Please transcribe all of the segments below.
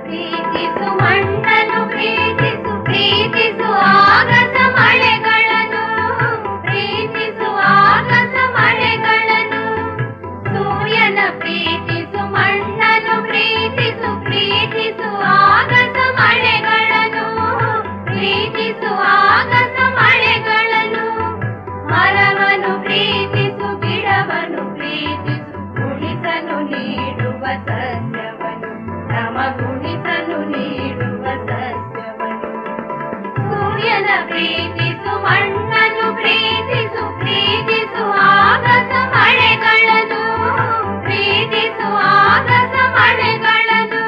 ಪ್ರೀತಿಸು ಮಣ್ಣನ್ನು ಪ್ರೀತಿಸು ಪ್ರೀತಿಸು ಆಗಸ ಮಳೆಗಳನ್ನು ಪ್ರೀತಿಸು ಆಗಸ ಮಳೆಗಳನ್ನು ಸೂರ್ಯನ ಪ್ರೀತಿಸು ಮಣ್ಣನ್ನು ಪ್ರೀತಿಸು ಪ್ರೀತಿಸು ಆಗಸ ಮಳೆಗಳನ್ನು ಪ್ರೀತಿಸು ಆಗಸ ಮಳೆಗಳನ್ನು ಮರವನ್ನು ಪ್ರೀತಿಸು ಗಿಡವನ್ನು ಪ್ರೀತಿಸು ಗುಣಿಸಲು ನೀಡುವ ಸಸ್ಯವನ್ನು ನಮಗುಣಿಸಲು ನೀಡುವ ಸಸ್ಯವನ್ನು ಸೂರ್ಯನ ಪ್ರೀತಿಸು ಮಣ್ಣನ್ನು ಪ್ರೀತಿಸು ಪ್ರೀತಿಸು ಆಗಸ ಮಳೆಗಳನ್ನು ಪ್ರೀತಿಸು ಆಗಸ ಮಳೆಗಳನ್ನು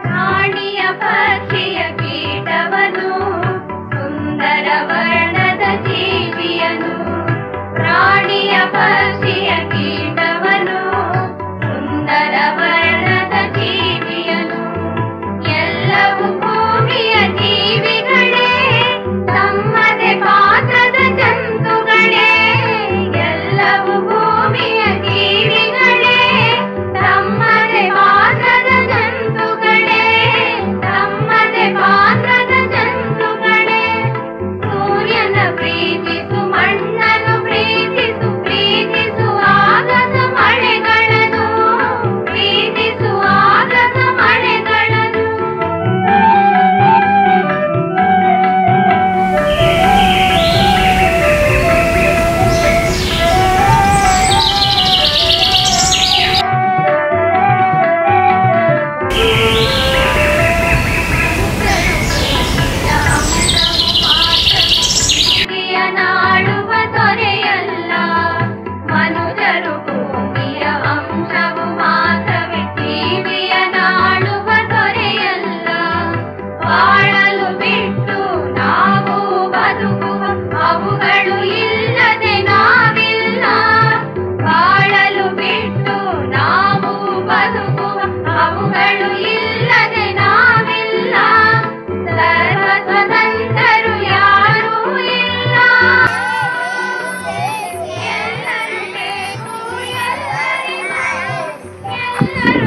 ಪ್ರಾಣಿಯ ಪಕ್ಷಿಯ ಕೀಟವನು ಸುಂದರ ವರ್ಣದ ಜೀವಿಯನು ಪ್ರಾಣಿಯ ಪಕ್ಷಿಯ ಕೀಟವನು ಸುಂದರ ವರ್ಣದ ಜೀವಿಯನು ಎಲ್ಲವೂ ಭೂಮಿಯ ಜೀವಿಗಳೇ ತಮ್ಮದೇ ಪಾತ್ರದ ಜಂತುಗಳೇ ಎಲ್ಲವೂ ಭೂಮಿಯ ಜೀವಿಗಳೇ ತಮ್ಮದೇ ಪಾತ್ರದ ಜಂತುಗಳೇ ತಮ್ಮದೇ ಪಾತ್ರದ ಜಂತುಗಳೇ ಸೂರ್ಯನ ಪ್ರೀತಿಸು ಮಣ್ಣನ್ನು ಪ್ರೀತಿಸು ಪ್ರೀತಿಸು ಆಗಸ ಮಳೆಗಳನ್ನು ಪ್ರೀತಿಸು ಆಗಸ ಮಳೆಗಳನ್ನು ನಾಡುವ ದೊರೆಯಲ್ಲ ಮನುಜರು ಭೂಮಿಯ ಅಂಶವು ಮಾತ್ರವೇ ಜೀವಿಯ ನಾಡುವ ದೊರೆಯಲ್ಲ ಬಾಳಲು ಬಿಟ್ಟು ನಾವು ಬದುಕುವ ಅವುಗಳು ಇಲ್ಲದೆ ನಾವಿಲ್ಲ ಬಾಳಲು ಬಿಟ್ಟು ನಾವು ಬದುಕುವ ಅವುಗಳು ಇಲ್ಲದೆ ನಾವಿಲ್ಲ ಸರ್ವ ಸ್ವತಂತ್ರರು ಯಾರೂ ಇಲ್ಲ ಎಲ್ಲರೂ ಬೇಕು ಎಲ್ಲರಿಗೂ ಎಲ್ಲರೂ